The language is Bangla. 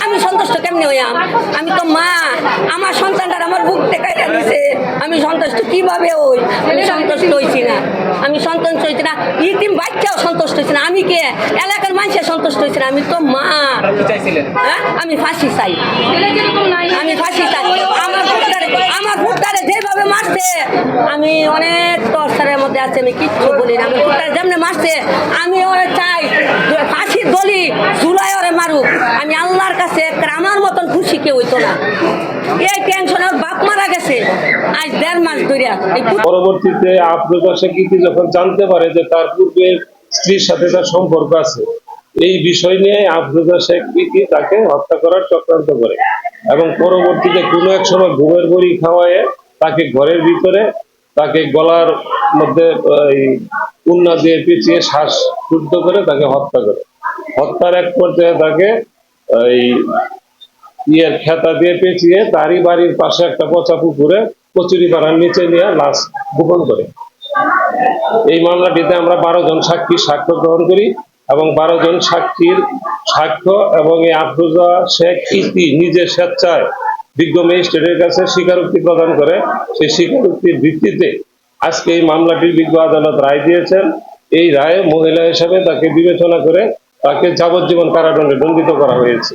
আমি সন্তুষ্ট কেমনি হইয়া? আমি তো মা, আমার সন্তানটা আমার বুক টেকাইয়া দিছে, আমি সন্তুষ্ট কিভাবে হই? আমি সন্তুষ্ট হইছি না, আমি সন্তুষ্ট হইছি না, ইতিম বাচ্চাও সন্তুষ্ট হইছি না, আমি কে এলাকার মানুষে সন্তুষ্ট হইছি না, আমি তো মা। হ্যাঁ, আমি ফাঁসি চাই, আমি ফাঁসি চাই। আমার ভুট্টারে যেভাবে মারছে, আমি অনেক টর্চারের মধ্যে আছে, আমি কিচ্ছু বলি না। আমি ভুট্টারে যেমনি মারছে, আমি ওরা চাই ফাঁসির দলি ঝুলাই ওরে মারুক। আমি আল্লাহর কাছে আমার মতন খুশি কেউ হইতো না। এই টেনশনে বাপ মারা গেছে আজ 1.5 মাস ধরে। পরবর্তীতে আফরোজা শেখ যখন জানতে পারে যে তার পূর্বের স্ত্রীর সাথে তার সম্পর্ক আছে, এই বিষয় নিয়ে আফরোজা শেখ তাকে হত্যা করার চক্রান্ত করে এবং পরবর্তীতে কোনো এক সময় ঘুমের বড়ি খাওয়ায় তাকে ঘরের ভিতরে তাকে গলার মধ্যে উন্না দিয়ে পেঁচিয়ে শ্বাস শুদ্ধ করে তাকে হত্যা করে। হত্যার এক পর্যায়ে তাকে খেতা দিয়ে পেঁচিয়ে তারই বাড়ির পাশে একটা পচা পুকুরে কচুরি পাড়ার নিচে নিয়ে লাশ গোপন করে। এই মামলাটিতে আমরা 12 জন সাক্ষী সাক্ষ্য গ্রহণ করি এবং 12 জন সাক্ষীর সাক্ষ্য এবং এই আফরোজা শেখ নিজে স্বেচ্ছায় বিজ্ঞ ম্যাজিস্ট্রেটের কাছে স্বীকারোক্তি প্রদান করে। সেই স্বীকারোক্তির ভিত্তিতে আজকে এই মামলাটির বিজ্ঞ আদালত রায় দিয়েছেন। এই রায়ে মহিলা হিসাবে তাকে বিবেচনা করে তাকে যাবজ্জীবন কারাদণ্ডে দণ্ডিত করা হয়েছে।